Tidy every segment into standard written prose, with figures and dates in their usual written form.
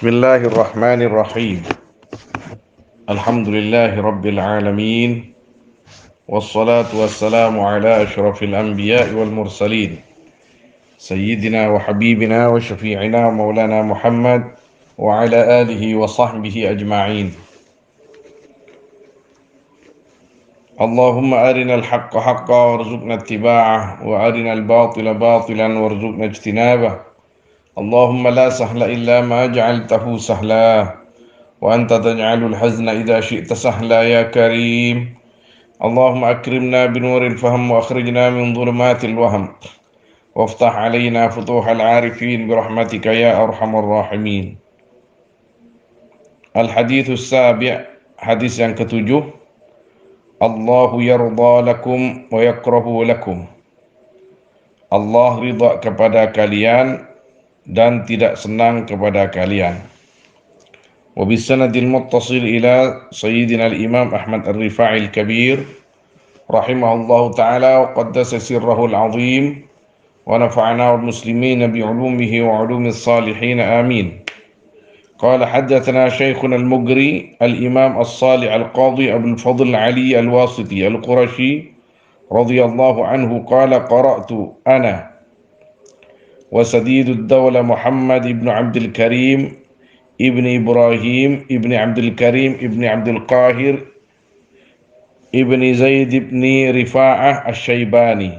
Bismillahirrahmanirrahim. Alhamdulillahi rabbil alamin. Wassalatu wassalamu ala asyrafil anbiya'i wal mursalin. Sayyidina wa habibina wa syafi'ina wa maulana Muhammad wa ala alihi wa sahbihi ajma'in. Allahumma arinal haqqa haqqa warzuqna ittiba'ah wa arinal batila batilan warzuqna ijtinabah. Allahumma la sahla illa ma ja'altahu sahla wa anta taj'alul hazna idza syi'ta sahla ya karim. Allahumma akrimna binuril fahm wa akhrijna min dhulumatil wahm waftah alaina futuhal arifin birahmatika ya arhamar rahimin. Al hadithus sabi', hadis yang ketujuh. Allahu yarda lakum wa yakrahu lakum. Allah ridha kepada kalian dan tidak senang kepada kalian. Wa bisanadil muttasil ila sayyidina al-imam Ahmad al-Rifa'i al-Kabir rahimahullahu ta'ala wa qaddasa sirrahu al-azim wa nafa'ana wal muslimin bi ulumihi wa ulumis salihin amin. Qala haddatsana shaykhuna al-Mughri al-imam as-Salih al-Qadhi Abu al-Fadl Ali al-Wasiti al-Qurashi radhiyallahu anhu qala qara'tu ana وسديد الدولة محمد بن عبد الكريم ابن إبراهيم ابن عبد الكريم ابن عبد القاهر ابن زيد بن رفاعة الشيباني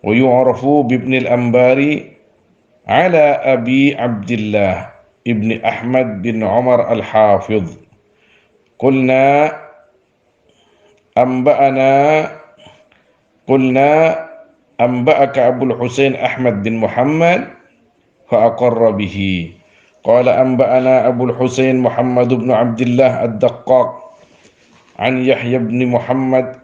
ويعرف بابن الأنباري على أبي عبد الله ابن أحمد بن عمر الحافظ قلنا أنبأك أبو الحسين أحمد بن محمد فأقر به. قال أنبأنا أبو الحسين محمد بن عبد الله الدقاق عن يحيى بن محمد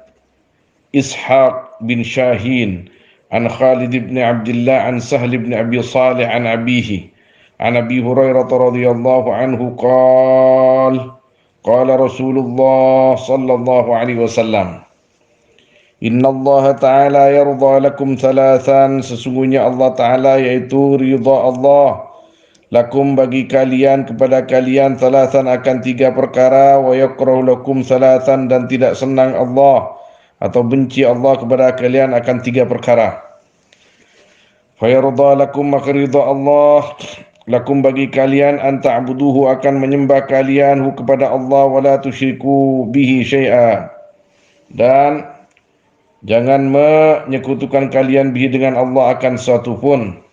إسحاق بن شاهين عن خالد بن عبد الله عن سهل بن أبي صالح عن أبيه عن أبي هريرة رضي الله عنه قال رسول الله صلى الله عليه وسلم Inna Allah Ta'ala yarda lakum thalathan, sesungguhnya Allah Ta'ala yaitu ridha Allah lakum bagi kalian, kepada kalian, thalathan akan tiga perkara, wa yakrahu lakum thalathan dan tidak senang Allah atau benci Allah kepada kalian akan tiga perkara. Fa yarda lakum, maka ridha Allah lakum bagi kalian, an ta'buduhu akan menyembah kalian kepada Allah, wa la tusyriku bihi syai'a, dan jangan menyekutukan kalian bihi dengan Allah akan sesuatu pun.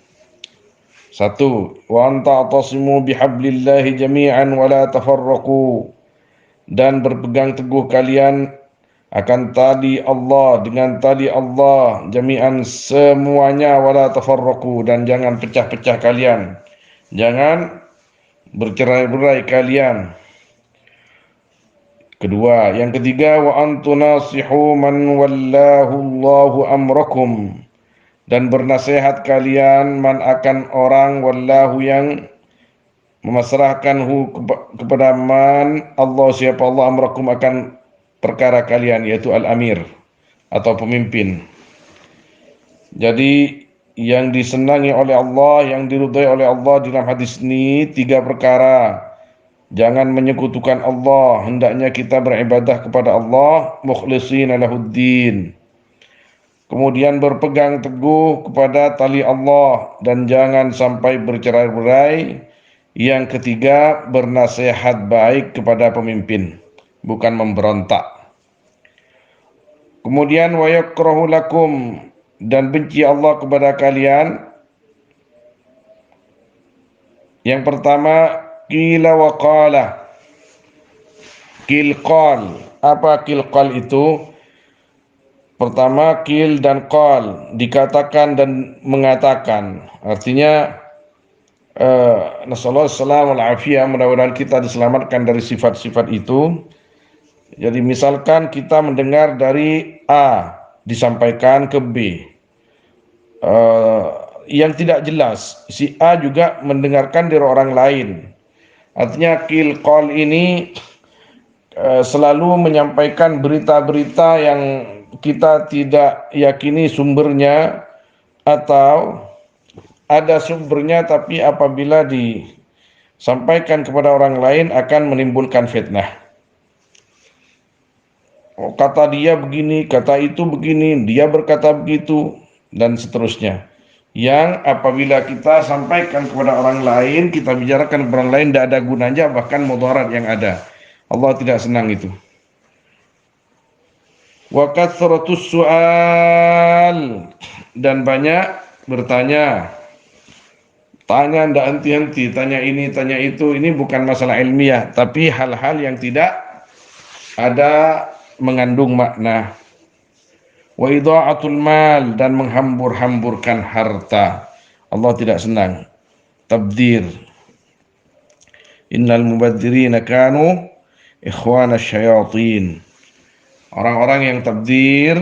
Satu, wa anta'tasimu bihablillahi jami'an wa la tafarraqu, dan berpegang teguh kalian akan tali Allah, dengan tali Allah, jami'an semuanya, wa la tafarraqu, dan jangan pecah-pecah kalian, jangan bercerai-berai kalian. Kedua, yang ketiga, wa antunasihu man wallahu Allahu amrakum, dan bernasihat kalian man akan orang, wallahu yang memasrahkanhu kepada man Allah, siapa Allah, amrakum akan perkara kalian, yaitu al-amir atau pemimpin. Jadi yang disenangi oleh Allah, yang diridhai oleh Allah dalam hadis ini tiga perkara. Jangan menyekutukan Allah, hendaknya kita beribadah kepada Allah mukhlishina lahuddin. Kemudian berpegang teguh kepada tali Allah dan jangan sampai bercerai-berai. Yang ketiga, bernasihat baik kepada pemimpin, bukan memberontak. Kemudian wa yakrahu lakum, dan benci Allah kepada kalian. Yang pertama, qila wa qala. Qil-qal. Apa qil-qal itu? Pertama, qil dan qal, dikatakan dan mengatakan. Artinya nasallahu alaihi wal afiyah, mudah-mudahan kita diselamatkan dari sifat-sifat itu. Jadi misalkan kita mendengar dari A disampaikan ke B, yang tidak jelas, si A juga mendengarkan dari orang lain. Artinya qil qal ini selalu menyampaikan berita-berita yang kita tidak yakini sumbernya, atau ada sumbernya tapi apabila sampaikan kepada orang lain akan menimbulkan fitnah. Oh, kata dia begini, kata itu begini, dia berkata begitu, dan seterusnya. Yang apabila kita sampaikan kepada orang lain, kita bicarakan kepada orang lain, tidak ada gunanya, bahkan mudarat yang ada. Allah tidak senang itu. Wa kathratus su'al, dan banyak bertanya. Tanya tidak henti-henti, tanya ini, tanya itu. Ini bukan masalah ilmiah, tapi hal-hal yang tidak ada mengandung makna. Wa idha'atul mal, dan menghambur-hamburkan harta. Allah tidak senang. Tabdir. Innal mubadzirina kanu ikhwana syayatin. Orang-orang yang tabdir,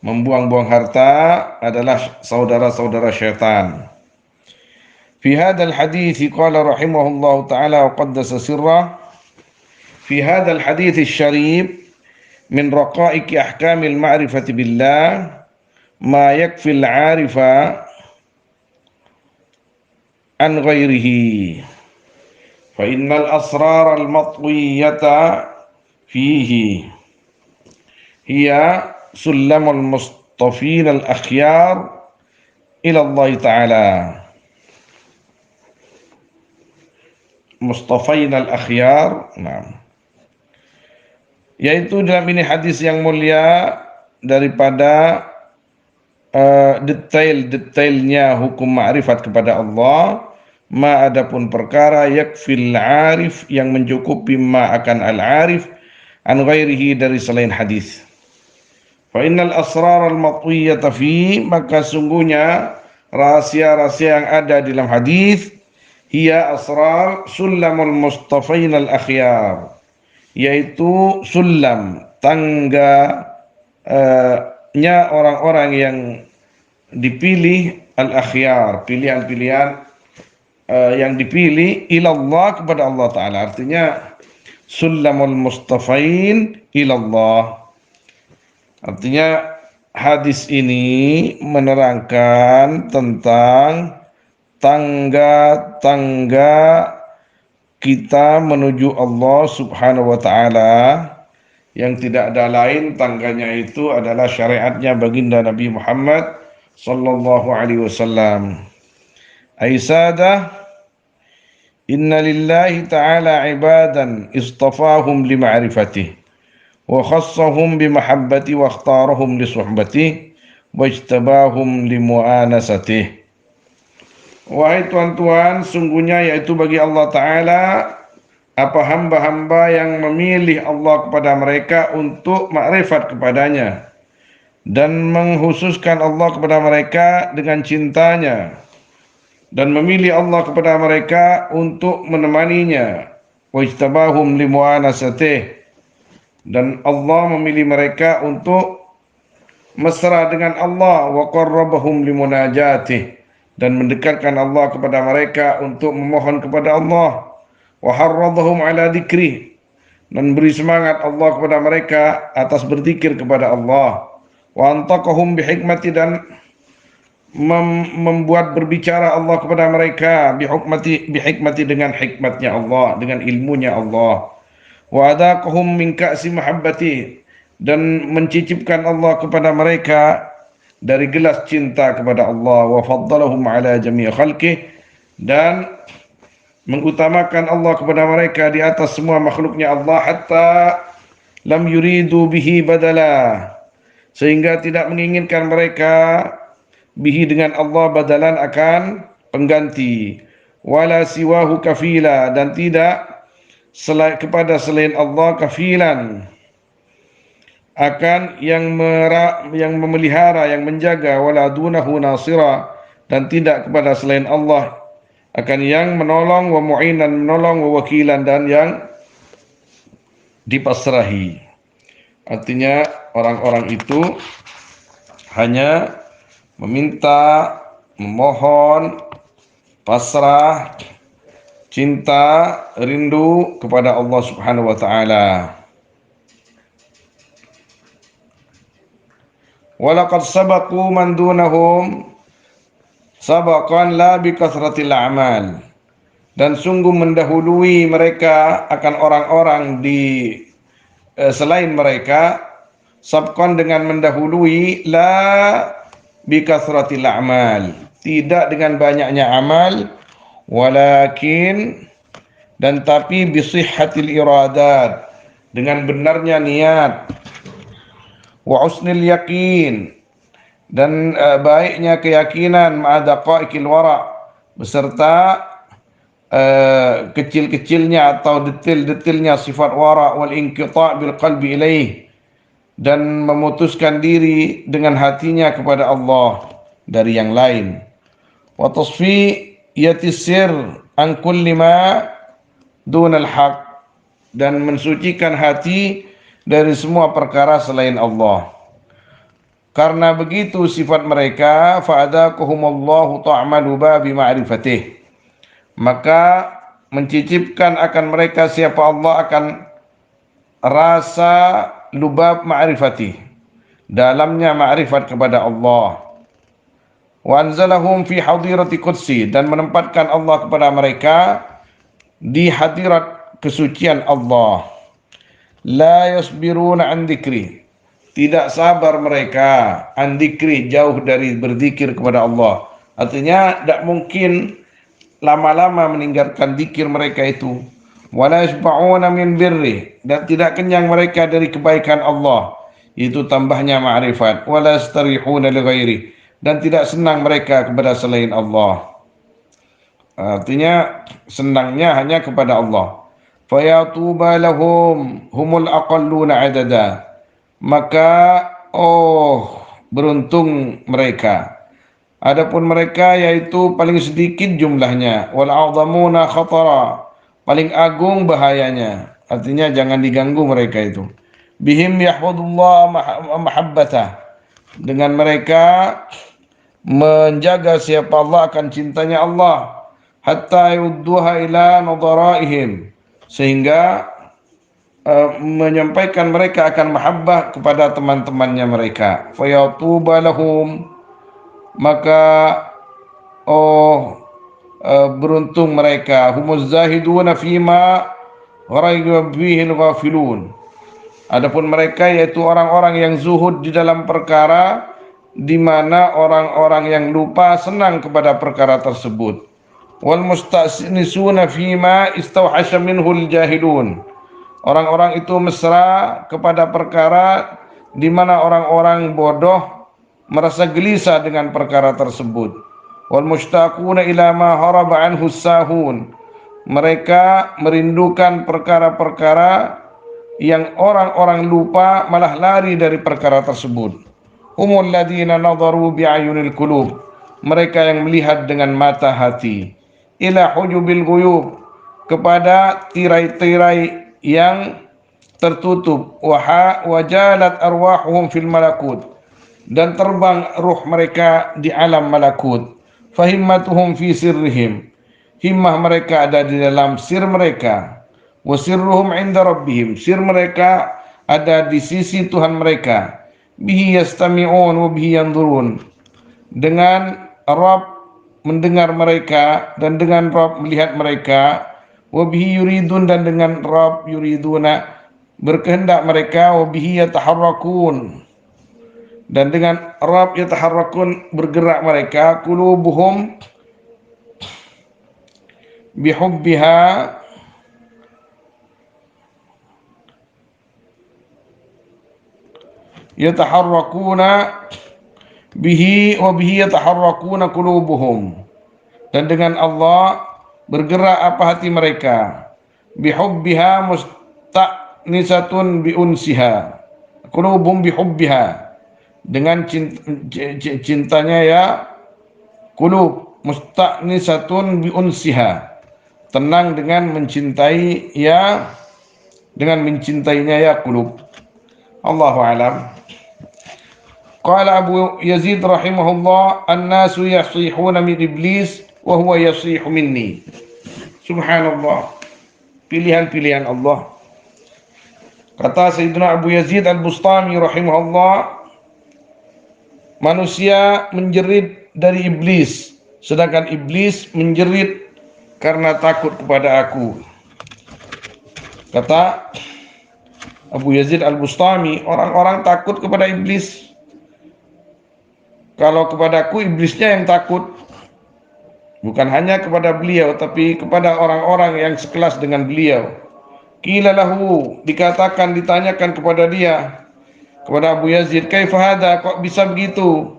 membuang-buang harta, adalah saudara-saudara syaitan. Fi hadzal hadits qala rahimahullahu taala wa qaddasa sirrah. Fi hadzal hadits syarif min raqa'iq ahkamil ma'rifati billah ma yakfi al-'arifa an ghairihi fa innal asrar al-matwiyata fihi hiya sulamul mustafin al-akhyar ila Allah ta'ala mustafain al-akhyar. Nah, yaitu dalam ini hadis yang mulia daripada detail-detailnya hukum ma'rifat kepada Allah, ma adapun perkara yakfil arif, yang mencukupi ma akan al-arif, an ghairihi, dari selain hadis. Fa innal asrar al-matwiyata fi, maka sungguhnya rahasia-rahasia yang ada dalam hadis, hiya asrar sulamul mustafain al-akhyar, yaitu sulam, tangga nya orang-orang yang dipilih, al-akhyar, pilihan-pilihan yang dipilih, ilallah, kepada Allah Ta'ala. Artinya sulamul mustafain ilallah. Artinya hadis ini menerangkan tentang tangga-tangga kita menuju Allah Subhanahu wa Ta'ala, yang tidak ada lain tangganya itu adalah syariatnya baginda Nabi Muhammad sallallahu alaihi wasallam. Aisadah, inna lillahi ta'ala ibadan istafahum lima'rifatih wa khassahum bimahabbati wa akhtarahum lisuhbatih wa ijtabahum limu'anasatih. Wahai tuan-tuan, sungguhnya yaitu bagi Allah Ta'ala apa hamba-hamba yang memilih Allah kepada mereka untuk makrifat kepadanya dan menghususkan Allah kepada mereka dengan cintanya, dan memilih Allah kepada mereka untuk menemaninya, wa ijtabahum limu'anasatih, dan Allah memilih mereka untuk mesra dengan Allah, wa qarrabahum limunajatih, dan mendekatkan Allah kepada mereka untuk memohon kepada Allah, wa harradhum ala dzikri, dan beri semangat Allah kepada mereka atas berzikir kepada Allah, wa antaqahum bihikmati, dan membuat berbicara Allah kepada mereka bihikmati, dengan hikmatnya Allah, dengan ilmunya Allah, wa adaqahum min ka'si mahabbati, dan mencicipkan Allah kepada mereka dari gelas cinta kepada Allah, wa faddalahum ala jami' khalqih, dan mengutamakan Allah kepada mereka di atas semua makhluknya Allah, hatta lam yuridu bihi badala, sehingga tidak menginginkan mereka bihi, dengan Allah, badalan, akan pengganti, wala siwahu kafila, dan tidak kepada selain Allah kafilan, akan yang memelihara, yang menjaga, wala dunahu nasira, dan tidak kepada selain Allah akan yang menolong, wa mu'inan, menolong, wa wakilan, dan yang dipasrahi. Artinya orang-orang itu hanya meminta, memohon, pasrah, cinta, rindu kepada Allah Subhanahu wa Ta'ala. Walaqad sabaqu man dunahum sabaqan la bi kathratil a'mal, dan sungguh mendahului mereka akan orang-orang di selain mereka, sabqan dengan mendahului, la bikasratil a'mal, tidak dengan banyaknya amal, walakin, dan tapi bisihhatil iradat, dengan benarnya niat, wa husnil yakin, dan baiknya keyakinan, ma'adaqaiqil wara', beserta kecil-kecilnya atau detail-detailnya sifat wara', wal inqita' bil qalbi ilaih, dan memutuskan diri dengan hatinya kepada Allah dari yang lain, wa tasfiyatis sir an kulli ma dunal haq, dan mensucikan hati dari semua perkara selain Allah. Karena begitu sifat mereka, fa'adaqahumullahu ta'mal babi ma'rifatih, maka mencicipkan akan mereka siapa Allah akan rasa lubab ma'rifati, dalamnya ma'rifat kepada Allah. Wa anzalahum fi hadirati qudsi, dan menempatkan Allah kepada mereka di hadirat kesucian Allah. La yasbiruna an dzikri, tidak sabar mereka, an dzikri, jauh dari berzikir kepada Allah. Artinya tidak mungkin lama-lama meninggalkan zikir mereka itu. Wala yashba'una min birri, dan tidak kenyang mereka dari kebaikan Allah, itu tambahnya ma'rifat. Wala yastarihuna li ghairi, dan tidak senang mereka kepada selain Allah. Artinya senangnya hanya kepada Allah. Fayatuba lahum humul aqalluna adada, maka beruntung mereka. Adapun mereka yaitu paling sedikit jumlahnya, wal a'dhamuna khatara, paling agung bahayanya. Artinya jangan diganggu mereka itu. Bihim yahfadullah mahabbatah, dengan mereka menjaga siapa Allah akan cintanya Allah, hatta yudduha ila nadaraihim, sehingga menyampaikan mereka akan mahabbah kepada teman-temannya mereka. Fayatuba lahum, maka beruntung mereka. Humuz zahiduna fima ghaiba bihi al-ghafilun, adapun mereka yaitu orang-orang yang zuhud di dalam perkara di mana orang-orang yang lupa senang kepada perkara tersebut. Wal musta'sinisuna fima istawhasha minhul jahilun, orang-orang itu mesra kepada perkara di mana orang-orang bodoh merasa gelisah dengan perkara tersebut. Wal mushtaquna ila ma haraba anhu sahun, mereka merindukan perkara-perkara yang orang-orang lupa malah lari dari perkara tersebut. Humul ladina nadharu bi'ayunil qulub, mereka yang melihat dengan mata hati. Ila hujubil ghuyub, kepada tirai-tirai yang tertutup. Wajalat arwahuhum fil malakut, dan terbang ruh mereka di alam malakut. Fahimmatuhum fi sirrihim, himmah mereka ada di dalam sir mereka. Wa sirruhum inda rabbihim, sir mereka ada di sisi Tuhan mereka. Bihi yastami'un wa bihi yanzurun, dengan Rabb mendengar mereka dan dengan Rabb melihat mereka. Wa bihi yuridun, dan dengan Rabb yuriduna berkehendak mereka. Wa bihi yataharrakun, dan dengan Rabb yataharrakun bergerak mereka. Qulubuhum bihubbiha, yataharrakuna bihi wa bihi yataharrakuna qulubuhum, dan dengan Allah bergerak apa hati mereka. Bihubbiha musta'nisatun biunsiha, qulubuhum bihubbiha, dengan cintanya ya qulub, musta'nisatun biunsiha, tenang dengan mencintai ya, dengan mencintainya ya qulub. Allahu a'lam. Qala Abu Yazid rahimahullah, an-nasu yasihuna min iblis wa huwa yasihu minni. Subhanallah, pilihan-pilihan Allah. Kata Sayyidina Abu Yazid al-Bustami rahimahullah, manusia menjerit dari iblis, sedangkan iblis menjerit karena takut kepada aku. Kata Abu Yazid Al-Bustami, orang-orang takut kepada iblis. Kalau kepadaku, iblisnya yang takut. Bukan hanya kepada beliau, tapi kepada orang-orang yang sekelas dengan beliau. Qila lahu, dikatakan, ditanyakan kepada dia, kepada Abu Yazid, kaifa hada, kok bisa begitu?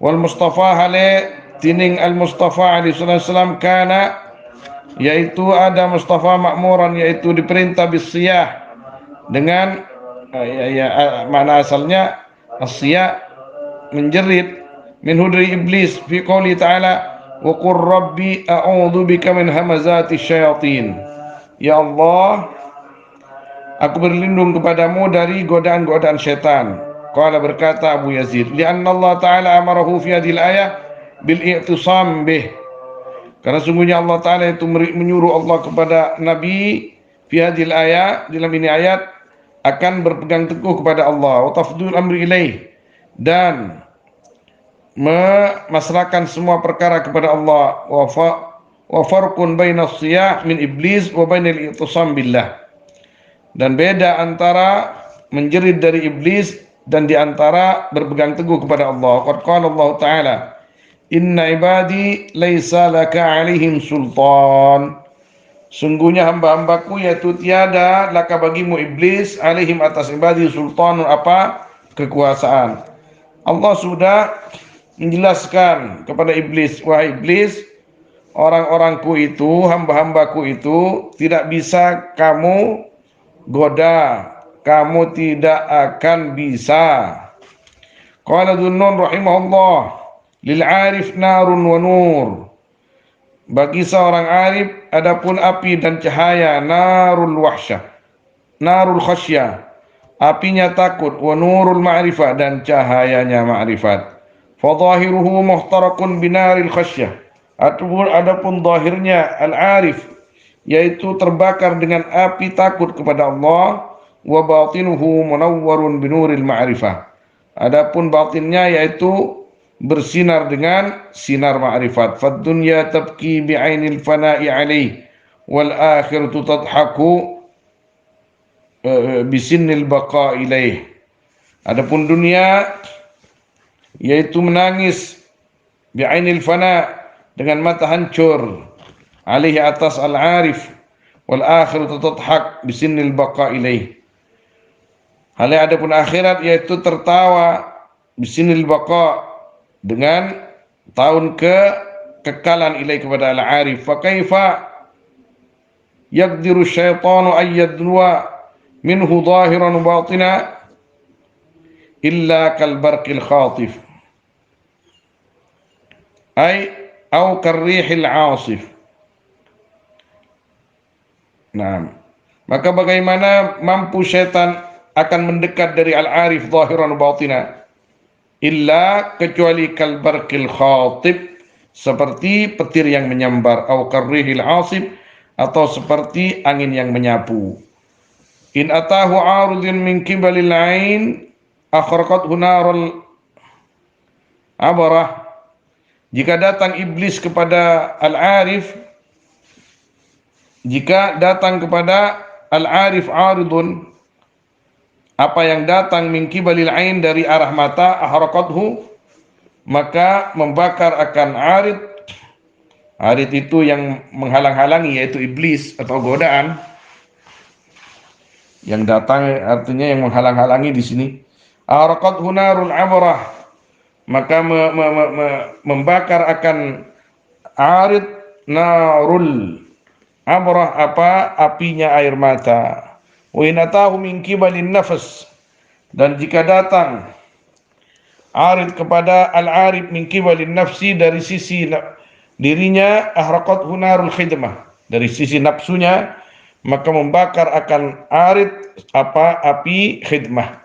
Wal Mustafa hale tining al Mustafa alaihi wasallam kana, yaitu ada Mustafa makmuran, yaitu diperintah bisiyah dengan mana asalnya asiyah menjerit, min hudri iblis, fi qouli ta'ala wa qur rabbi a'udzu bika min hamazati syayatin. Ya Allah, aku berlindung kepadamu dari godaan-godaan syaitan. Qala, berkata Abu Yazid, li'anna Allah Ta'ala amarahu fi hadhil ayah bil i'tisam bih. Karena sungguhnya Allah Ta'ala itu menyuruh Allah kepada Nabi fi hadhil ayah, dalam ini ayat, akan berpegang teguh kepada Allah, wa tafdul amri ilaih, dan memasrahkan semua perkara kepada Allah, wa farqun baina siyah min iblis wa baina al-i'tisam billah, dan beda antara menjerit dari iblis dan di antara berpegang teguh kepada Allah. Qad qala Allah Ta'ala, inna ibadi laisa laka alaihim sultan. Sungguhnya hamba-hambaku, yaitu tiada laka bagimu iblis, alaihim atas ibadi, sultan apa? Kekuasaan. Allah sudah menjelaskan kepada iblis, wahai iblis, orang-orangku itu, hamba-hambaku itu tidak bisa kamu goda, kamu tidak akan bisa. Qala Dhunnun rahimahullah, lil arif narun wa nur. Bagi seorang arif adapun api dan cahaya, narul wahsyah, narul khasyah, apinya takut, wa nurul ma'rifah, dan cahayanya ma'rifat. Fadhahiruhu muhtarakun binaril khasyah. Adapun zahirnya al-arif, yaitu terbakar dengan api takut kepada Allah, wa batinuhu munawwarun binuril ma'rifah. Adapun batinnya yaitu bersinar dengan sinar ma'rifat. Fad dunya tabki bi'ainil fana'i alaih, wal akhiratu tadhaku bisinnil baqa ilaih. Adapun dunia yaitu menangis bi'ainil fana, dengan mata hancur, alaihi atas al-arif, wal akhiratu tadhak bisinnil baqa ilaih. Halnya adapun akhirat yaitu tertawa, bisinil baqa, dengan tahun kekekalan ilaih kepada al-arif. Fa kaifa yaqdiru syaitanu ayyadwa minhu zahiran batina illa kal barqil khatif ay au karrihil asif. Nah, maka bagaimana mampu syaitan akan mendekat dari al-arif zahiran batina, illa kecuali kalbarqil khatib, seperti petir yang menyambar, au karrihil asif, atau seperti angin yang menyapu. In atahu arudin min kibalil ain akhraqathu narul abarah. Jika datang iblis kepada al-arif, jika datang kepada al-arif aridun, apa yang datang min kibalil ain, dari arah mata, ahraqathu, maka membakar akan arid. Arid itu yang menghalang-halangi, yaitu iblis atau godaan. Yang datang artinya yang menghalang-halangi di sini. Ahraqathu narul abrah, maka membakar akan arid narul abrah, apa? Apinya air mata. Wa in atahu min kibalin nafas, dan jika datang arid kepada al-arif min kibalin nafsi, dari sisi dirinya, ahraqathu narul khidmah, dari sisi nafsunya, maka membakar akan arid apa? Api khidmah,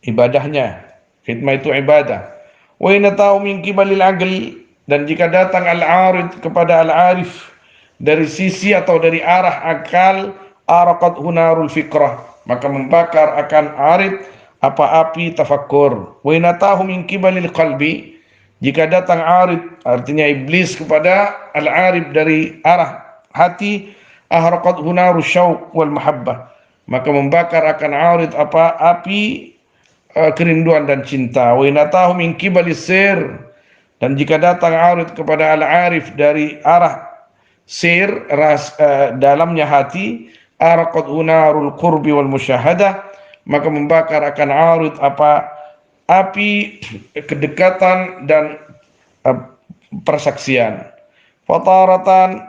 ibadahnya. Khidmah itu ibadah. Wa in atahu min kibalil aql, dan jika datang al-arid kepada al-arif dari sisi atau dari arah akal, araqathu narul fikrah, maka membakar akan arid apa? Api tafakkur. Wa in atahu min kibalil qalbi, jika datang arid artinya iblis kepada al-arif dari arah hati, ahraqat hunaru syauq wal mahabbah, maka membakar akan arid api kerinduan dan cinta. Wa inatahu min qibalis sir, dan jika datang arid kepada al-arif dari arah sir, dalamnya hati, araqat unarul qurbi wal musyahadah, maka membakar akan arid api kedekatan dan persaksian. Fataratan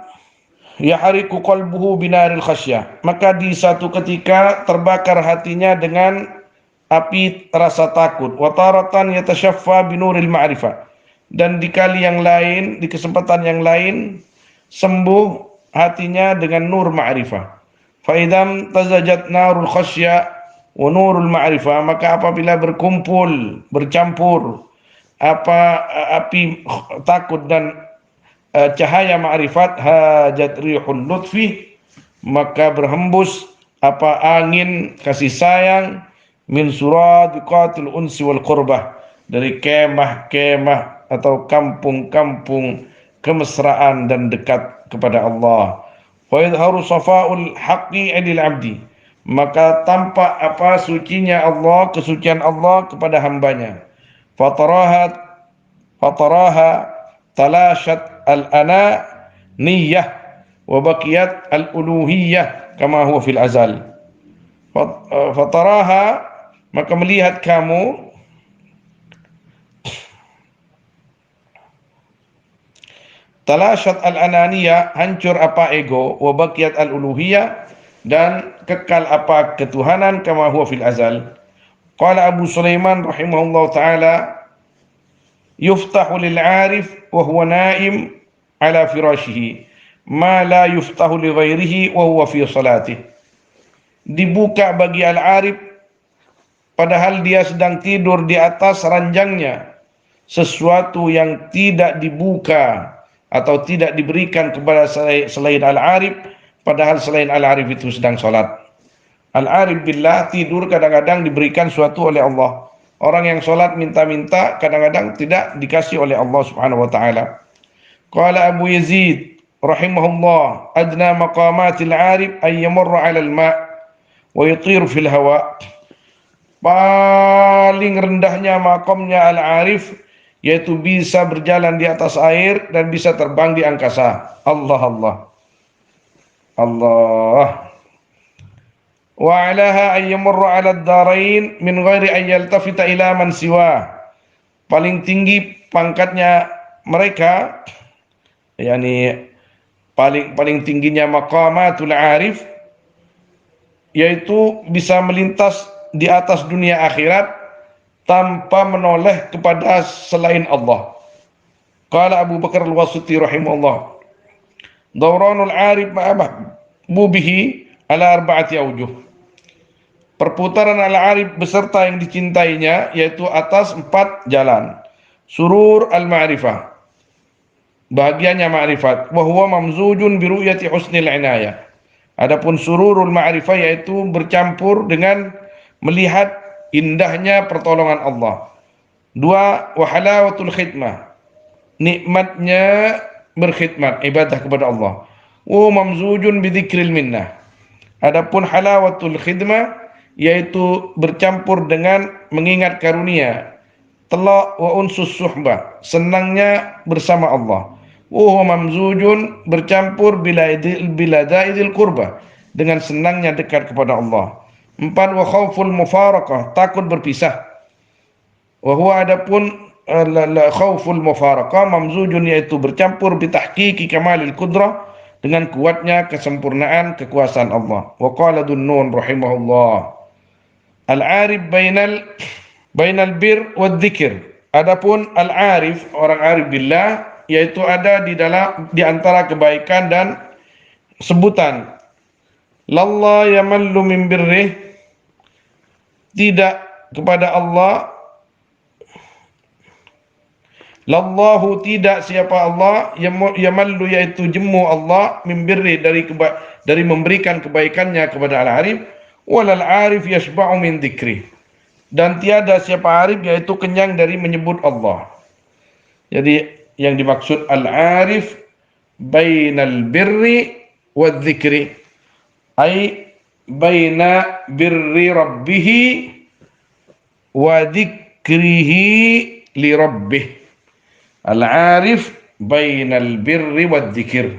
yahriku qalbuhu binaril khasyah, maka di satu ketika terbakar hatinya dengan api rasa takut. Wataratan yatashaffa binuril ma'rifah, dan di kali yang lain, di kesempatan yang lain, sembuh hatinya dengan nur ma'rifah. Fa idam tazajat narul khasyah wa nurul ma'rifah, maka apabila bercampur api takut dan cahaya ma'rifat, hajat rihul lutfi, maka berhembus angin kasih sayang, min suradiqatil unsi wal qurbah, dari kemah-kemah atau kampung-kampung kemesraan dan dekat kepada Allah. Wa yadhharu safa'ul haqqi 'inil 'abdi, maka tampak sucinya Allah, kesucian Allah kepada hambanya. Fataraha talashat al-ana niyyah wa baqiyat al-uluhiyyah kama huwa fil azal. Fataraha, maka melihat kamu, talashat al-ananiyah, hancur ego, wa baqiyat al-uluhiyah, dan kekal ketuhanan, kama huwa fil azal. Qala Abu Sulaiman rahimahullah ta'ala, yuftahu lil 'arif wa huwa naim ala firashihi ma la yuftahu li ghairihi wa huwa fi salatih. Dibuka bagi al-'arif padahal dia sedang tidur di atas ranjangnya sesuatu yang tidak dibuka atau tidak diberikan kepada selain al-'arif, padahal selain al-'arif itu sedang salat. Al-'arif billah tidur kadang-kadang diberikan sesuatu oleh Allah. Orang yang salat minta-minta kadang-kadang tidak dikasih oleh Allah Subhanahu wa taala. Qala Abu Yazid rahimahullah, adna maqamatil 'arif ay yamurra 'ala al-ma' wa yutir fil hawa. Paling rendahnya makomnya al-'arif yaitu bisa berjalan di atas air dan bisa terbang di angkasa. Allah. Wa 'alaha ay yamurra 'ala ad-darain min ghairi an yaltafita ila man siwa. Paling tinggi pangkatnya mereka, yakni paling tingginya maqamatul 'arif, yaitu bisa melintas di atas dunia akhirat tanpa menoleh kepada selain Allah. Qala Abu Bakar al-Wasiti rahimahullah, dawranul 'arif ma'abubihi ala arba'ati awjuh. Perputaran al-'arif beserta yang dicintainya yaitu atas 4 jalan. Surur al-ma'rifah, bahagianya ma'rifat, wa huwa mamzujun bi ru'yati husnil inayah. Adapun sururul ma'rifah yaitu bercampur dengan melihat indahnya pertolongan Allah. 2, wa halawatul khidmah, nikmatnya berkhidmat, ibadah kepada Allah. Wa mamzujun bi dzikril minnah. Adapun halawatul khidmah yaitu bercampur dengan mengingat karunia. Tala wa unsus suhbah, senangnya bersama Allah. Wa mamzujun, bercampur biladaidil qurbah, dengan senangnya dekat kepada Allah. 4, wa khauful mufaraqah, takut berpisah. Wa huwa, adapun khauful mufaraqah mamzujun yaitu bercampur bitahqiqi kamalil qudrah, dengan kuatnya kesempurnaan kekuasaan Allah. Wa qala Dunnun rahimahullah, al-'arif bainal bir wa dzikr. Adapun al-'arif, orang arif billah, yaitu ada di antara kebaikan dan sebutan. Lalla yamallu min birrih, tidak kepada Allah. Lallahu, tidak siapa Allah, yamallu yaitu jemu Allah, min birri, dari memberikan kebaikannya kepada al-arif. Walal arif yashba'u min dzikri, dan tiada siapa arif yaitu kenyang dari menyebut Allah. Jadi yang dimaksud al-arif bainal birri wadzikri, ay baina birri rabbihi wa dzikrihi li rabbih. Al-arif bainal birri wadzikir.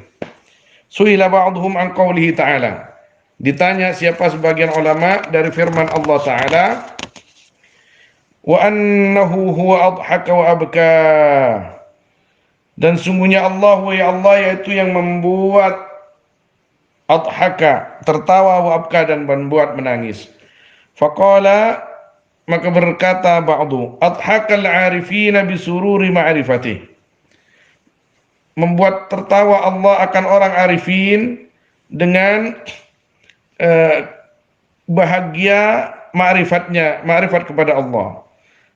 Su'ila ba'dhum an qawlihi ta'ala. Ditanya siapa sebagian ulama dari firman Allah Ta'ala, wa annahu huwa adhaka wa abka. Dan sungguhnya Allah, wa ya Allah, yaitu yang membuat adhaka, tertawa, wa abka, dan membuat menangis. Faqala, maka berkata ba'du, adhakal arifina bisururi ma'rifatih. Membuat tertawa Allah akan orang arifin dengan bahagia ma'rifatnya, ma'rifat kepada Allah.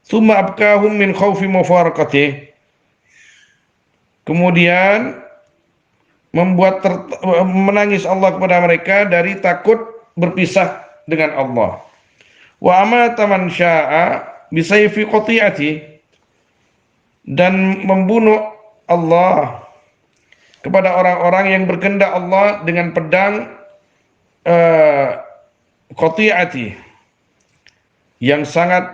Tsumma abkahum min khaufi mufaraqatih. Kemudian membuat menangis Allah kepada mereka dari takut berpisah dengan Allah. Wa amata man syaa bisayfi qati'ati, dan membunuh Allah kepada orang-orang yang berkehendak Allah dengan pedang qati'ati, yang sangat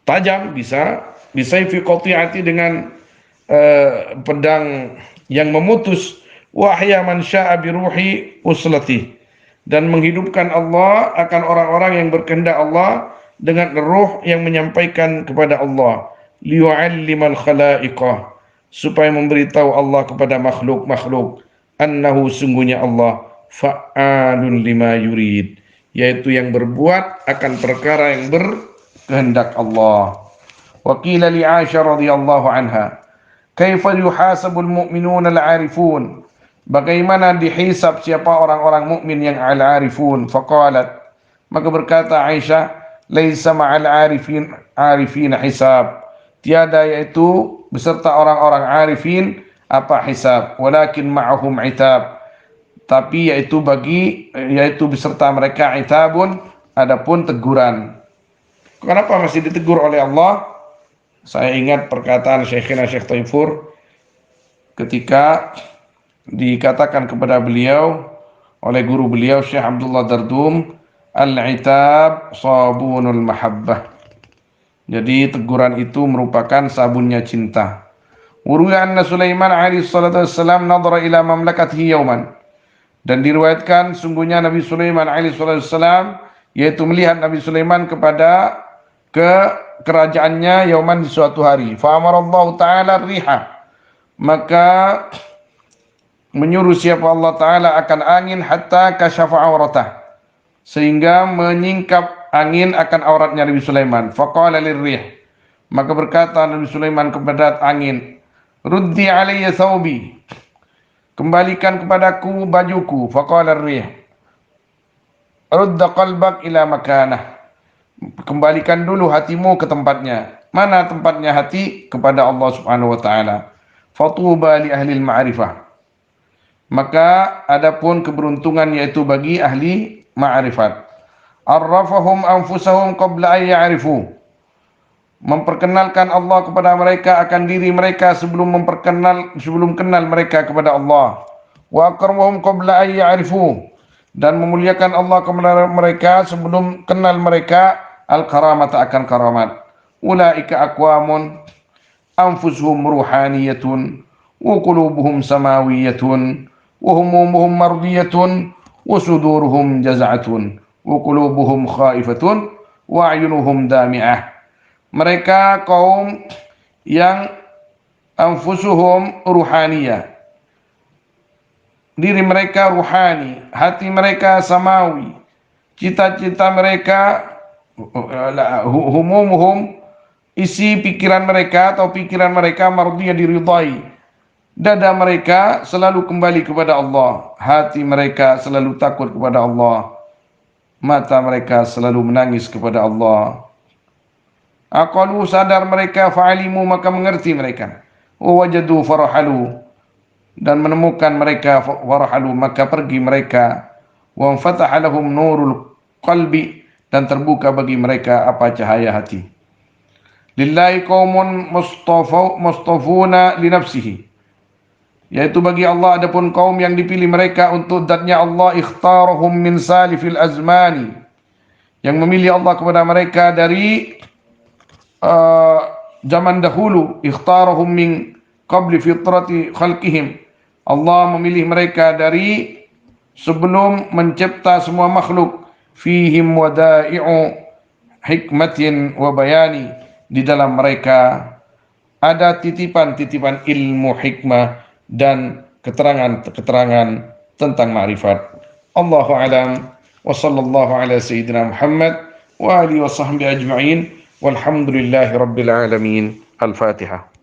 tajam, bisa fi qati'ati, dengan pedang yang memutus. Wahya man syaa bi ruhi uslati, dan menghidupkan Allah akan orang-orang yang berkehendak Allah dengan ruh yang menyampaikan kepada Allah. Liyu'allimal khalaiqah, supaya memberitahu Allah kepada makhluk-makhluk, annahu, sungguhnya Allah, fa'alun lima yurid, yaitu yang berbuat akan perkara yang berkehendak Allah. Wa qila li Aisyah radhiyallahu anha, kaifa yuhasabul mu'minuna al-'arifun, bagaimana dihisab siapa orang-orang mukmin yang al-'arifun? Faqalat, maka berkata Aisyah, laisa ma'al 'arifin hisab, tiada yaitu beserta orang-orang arifin apa hisab, walakin ma'ahum itab, tapi yaitu beserta mereka itabun, adapun teguran. Kenapa masih ditegur oleh Allah? Saya ingat perkataan Syekhina Syekh Taifur ketika dikatakan kepada beliau oleh guru beliau Syekh Abdullah Dardum, al-itab sabunul mahabbah. Jadi teguran itu merupakan sabunnya cinta. Urwiya anna Sulaiman alaihi salatu wassalam nadhara ila mamlakatihi yawman. Dan diriwayatkan sungguhnya Nabi Sulaiman alaihi salatu wassalam, yaitu melihat Nabi Sulaiman kepada kerajaannya yauman, di suatu hari. Fa amarallahu ta'ala riha, maka menyuruh siapa Allah Ta'ala akan angin, hatta kasyafa auratah, sehingga menyingkap angin akan auratnya Nabi Sulaiman. Faqala lirrih, maka berkata Nabi Sulaiman kepada angin, ruddi alayya thawbi, kembalikan kepadaku bajuku. Faqala rih, rudda qalbak ila makanah, kembalikan dulu hatimu ke tempatnya. Mana tempatnya hati? Kepada Allah Subhanahu wa taala. Fatuba li ahli al-ma'rifah, maka adapun keberuntungan yaitu bagi ahli ma'rifat. Arrafahum anfusahum qabla an ya'rifu, memperkenalkan Allah kepada mereka akan diri mereka sebelum kenal mereka kepada Allah. Wa akramahum qabla an ya'rifu, dan memuliakan Allah kepada mereka sebelum kenal mereka al-karamata, akan karamat. Ulaika aqwamun anfusuhum ruhaniyatun wa qulubuhum samawiyatun wa humumuhum mardiyatun wa suduruhum jaz'atun wa qulubuhum khaifatun wa a'yunuhum dami'ah. Mereka kaum yang anfusuhum ruhaniyah, diri mereka ruhani, hati mereka samawi, cita-cita mereka, humumuhum, isi pikiran mereka atau pikiran mereka mardiyah, diridai, dada mereka selalu kembali kepada Allah, hati mereka selalu takut kepada Allah, mata mereka selalu menangis kepada Allah. Aqalu, sadar mereka, fa'alimu, maka mengerti mereka, wajadu farahalu, dan menemukan mereka, farahalu, maka pergi mereka, wa fataha lahum nurul qalbi, dan terbuka bagi mereka apa cahaya hati. Lillahi qaumun mustafuna li nafsihi, Yaitu bagi Allah adapun kaum yang dipilih mereka untuk zatnya Allah ikhtarahum min salifil azmani, yang memilih Allah kepada mereka dari uh, zaman dahulu, ikhtarahum min qabli fitrati khalqihim. Allah memilih mereka dari sebelum mencipta semua makhluk. Fihim wada'i'u hikmatin wa bayani, di dalam mereka ada titipan-titipan ilmu hikmah dan keterangan-keterangan tentang ma'rifat. Allahu alam wa sallallahu ala sayyidina Muhammad wa alihi wa sahbihi ajma'in walhamdulillahi rabbil alamin. Al-Fatihah.